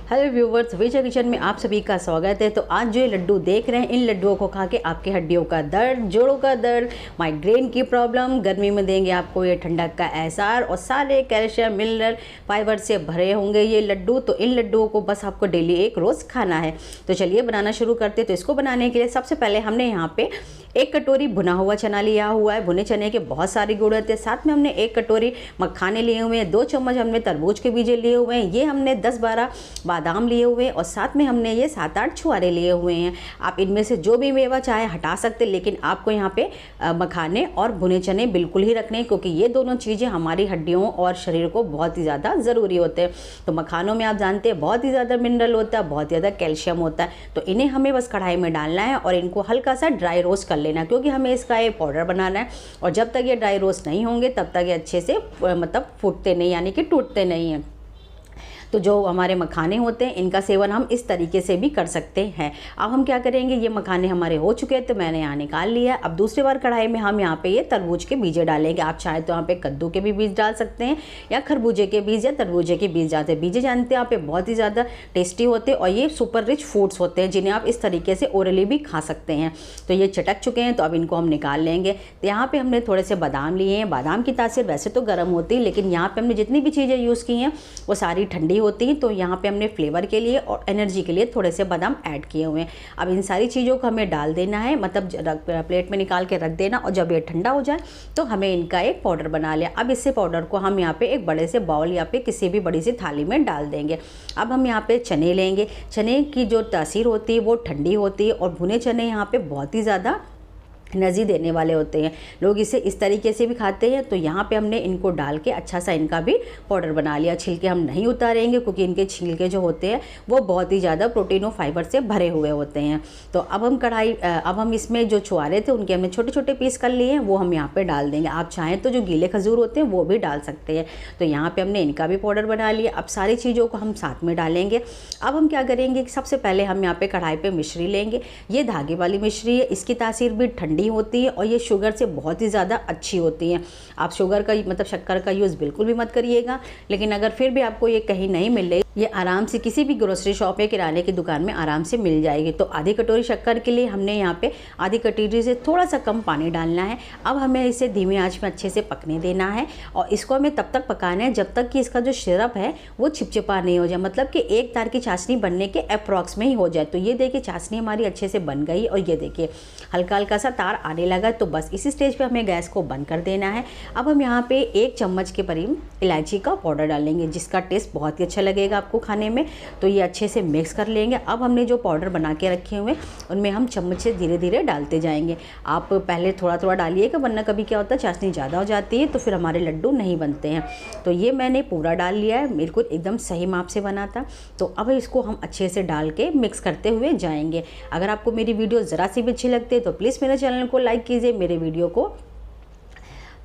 Hello viewers, विजय kitchen में आप सभी का स्वागत है। तो आज जो ये लड्डू देख रहे हैं, इन लड्डुओं को खा के आपके हड्डियों का दर्द, जोड़ों का दर्द, माइग्रेन की प्रॉब्लम, गर्मी में देंगे आपको ये ठंडक का एहसास और सारे कैल्शियम मिनरल फाइबर से भरे होंगे ये लड्डू। तो इन लड्डुओं को बस आपको डेली एक रोज़ खाना है। तो चलिए बनाना शुरू करते हैं। तो इसको बनाने के लिए सबसे पहले हमने यहाँ पे 1 कटोरी भुना हुआ चना लिया हुआ है। भुने चने के बहुत सारी गुण होते हैं। साथ में हमने 1 कटोरी मखाने लिए हुए हैं, 2 चम्मच हमने तरबूज के बीजे लिए हुए हैं, ये हमने 10-12 बादाम लिए हुए हैं और साथ में हमने ये 7-8 छुआरे लिए हुए हैं। आप इनमें से जो भी मेवा चाहे हटा सकते, लेकिन आपको यहाँ पे मखाने और भुने चने बिल्कुल ही रखने हैं, क्योंकि ये दोनों चीज़ें हमारी हड्डियों और शरीर को बहुत ही ज़्यादा ज़रूरी होते हैं। तो मखानों में आप जानते हैं बहुत ही ज़्यादा मिनरल होता है, बहुत ज़्यादा कैल्शियम होता है। तो इन्हें हमें बस कढ़ाई में डालना है और इनको हल्का सा ड्राई रोस्ट कर लेना, क्योंकि हमें इसका ये पाउडर बनाना है। और जब तक ये ड्राई रोस्ट नहीं होंगे तब तक ये अच्छे से मतलब फूटते नहीं, यानी कि टूटते नहीं हैं। तो जो हमारे मखाने होते हैं इनका सेवन हम इस तरीके से भी कर सकते हैं। अब हम क्या करेंगे, ये मखाने हमारे हो चुके हैं तो मैंने यहाँ निकाल लिया। अब दूसरी बार कढ़ाई में हम यहाँ पे ये तरबूज के बीजे डालेंगे। आप चाहे तो यहाँ पे कद्दू के भी बीज डाल सकते हैं या खरबूजे के बीज या तरबूजे के बीज डालते हैं। बीजे जानते हैं यहाँ पे बहुत ही ज़्यादा टेस्टी होते हैं और ये सुपर रिच फूड्स होते हैं, जिन्हें आप इस तरीके से ओरली भी खा सकते हैं। तो ये चटक चुके हैं, तो अब इनको हम निकाल लेंगे। तो यहाँ पर हमने थोड़े से बादाम लिए हैं। बादाम की तासीर वैसे तो गर्म होती है, लेकिन यहाँ पर हमने जितनी भी चीज़ें यूज़ की हैं वो सारी ठंडी होती हैं। तो यहाँ पे हमने फ्लेवर के लिए और एनर्जी के लिए थोड़े से बादाम ऐड किए हुए हैं। अब इन सारी चीज़ों को हमें डाल देना है, मतलब प्लेट में निकाल के रख देना, और जब ये ठंडा हो जाए तो हमें इनका एक पाउडर बना लिया। अब इसे पाउडर को हम यहाँ पे एक बड़े से बाउल या पे किसी भी बड़ी सी थाली में डाल देंगे। अब हम यहाँ पे चने लेंगे। चने की जो तासीर होती है वो ठंडी होती है और भुने चने यहाँ पे बहुत ही ज़्यादा एनर्जी देने वाले होते हैं। लोग इसे इस तरीके से भी खाते हैं। तो यहाँ पे हमने इनको डाल के अच्छा सा इनका भी पाउडर बना लिया। छिलके हम नहीं उतारेंगे, क्योंकि इनके छिलके जो होते हैं वो बहुत ही ज़्यादा प्रोटीन और फाइबर से भरे हुए होते हैं। तो अब हम इसमें जो छुआरे थे उनके हमने छोटे छोटे पीस कर लिए हैं, वो हम यहाँ पर डाल देंगे। आप चाहें तो जो गीले खजूर होते हैं वो भी डाल सकते हैं। तो यहाँ पर हमने इनका भी पाउडर बना लिया। अब सारी चीज़ों को हम साथ में डालेंगे। अब हम क्या करेंगे, सबसे पहले हम यहाँ पर कढ़ाई पर मिश्री लेंगे। ये धागे वाली मिश्री है, इसकी तासीर भी ठंडी होती है और ये शुगर से बहुत ही ज़्यादा अच्छी होती है। आप शुगर का मतलब शक्कर का यूज़ बिल्कुल भी मत करिएगा। लेकिन अगर फिर भी आपको ये कहीं नहीं मिल रही, ये आराम से किसी भी ग्रोसरी शॉप या किराने की दुकान में आराम से मिल जाएगी। तो आधी कटोरी शक्कर के लिए हमने यहाँ पे आधी कटोरी से थोड़ा सा कम पानी डालना है। अब हमें इसे धीमी आंच में अच्छे से पकने देना है और इसको हमें तब तक पकाना है जब तक कि इसका जो सिरप है वो चिपचिपा नहीं हो जाए, मतलब कि एक तार की चाशनी बनने के अप्रॉक्स में ही हो जाए। तो ये देखिए चाशनी हमारी अच्छे से बन गई और ये देखिए हल्का हल्का सा तार आने लगा। तो बस इसी स्टेज पे हमें गैस को बंद कर देना है। अब हम यहाँ पे 1 चम्मच के करीब इलायची का पाउडर डालेंगे, जिसका टेस्ट बहुत ही अच्छा लगेगा आपको खाने में। तो ये अच्छे से मिक्स कर लेंगे। अब हमने जो पाउडर बना के रखे हुए उनमें हम चम्मच से धीरे धीरे डालते जाएंगे। आप पहले थोड़ा थोड़ा डालिएगा, वरना कभी क्या होता है चाशनी ज़्यादा हो जाती है तो फिर हमारे लड्डू नहीं बनते हैं। तो ये मैंने पूरा डाल लिया है, बिल्कुल एकदम सही माप से बना था। तो अब इसको हम अच्छे से डाल के मिक्स करते हुए जाएंगे। अगर आपको मेरी वीडियो ज़रा सी भी अच्छी लगती है तो प्लीज़ मेरे चैनल को लाइक कीजिए, मेरे वीडियो को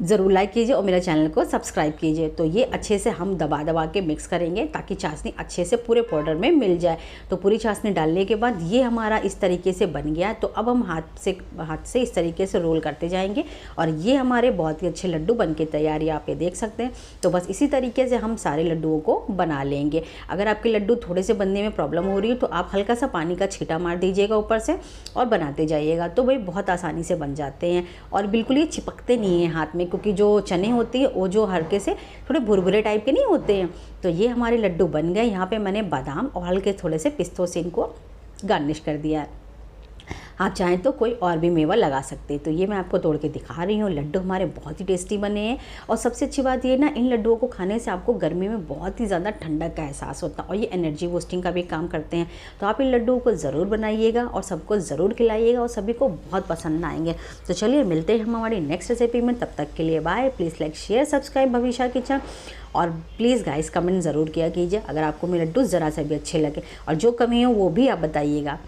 ज़रूर लाइक कीजिए और मेरे चैनल को सब्सक्राइब कीजिए। तो ये अच्छे से हम दबा दबा के मिक्स करेंगे ताकि चाशनी अच्छे से पूरे पाउडर में मिल जाए। तो पूरी चाशनी डालने के बाद ये हमारा इस तरीके से बन गया। तो अब हम हाथ से इस तरीके से रोल करते जाएंगे और ये हमारे बहुत ही अच्छे लड्डू बन के तैयार है, आप ये देख सकते हैं। तो बस इसी तरीके से हम सारे लड्डुओं को बना लेंगे। अगर आपके लड्डू थोड़े से बनने में प्रॉब्लम हो रही है तो आप हल्का सा पानी का छींटा मार दीजिएगा ऊपर से और बनाते जाइएगा। तो भाई बहुत आसानी से बन जाते हैं और बिल्कुल ये चिपकते नहीं हैं हाथ में, क्योंकि जो चने होती है वो जो हल्के से थोड़े भुरभुरे टाइप के नहीं होते हैं। तो ये हमारे लड्डू बन गए। यहाँ पे मैंने बादाम और हल्के थोड़े से पिस्तों से इनको गार्निश कर दिया है। आप चाहें तो कोई और भी मेवा लगा सकते हैं। तो ये मैं आपको तोड़ के दिखा रही हूँ। लड्डू हमारे बहुत ही टेस्टी बने हैं और सबसे अच्छी बात ये ना, इन लड्डुओं को खाने से आपको गर्मी में बहुत ही ज़्यादा ठंडक का एहसास होता है और ये एनर्जी बूस्टिंग का भी काम करते हैं। तो आप इन लड्डुओं को ज़रूर बनाइएगा और सबको ज़रूर खिलाइएगा और सभी को बहुत पसंद आएंगे। तो चलिए मिलते हैं हम हमारी नेक्स्ट रेसिपी में। तब तक के लिए bye. Please like share subscribe Bhavishya kitchen और प्लीज़ गाइस कमेंट ज़रूर किया कीजिए अगर आपको मेरे लड्डू ज़रा सा भी अच्छे लगे और जो कमी हो वो भी आप बताइएगा।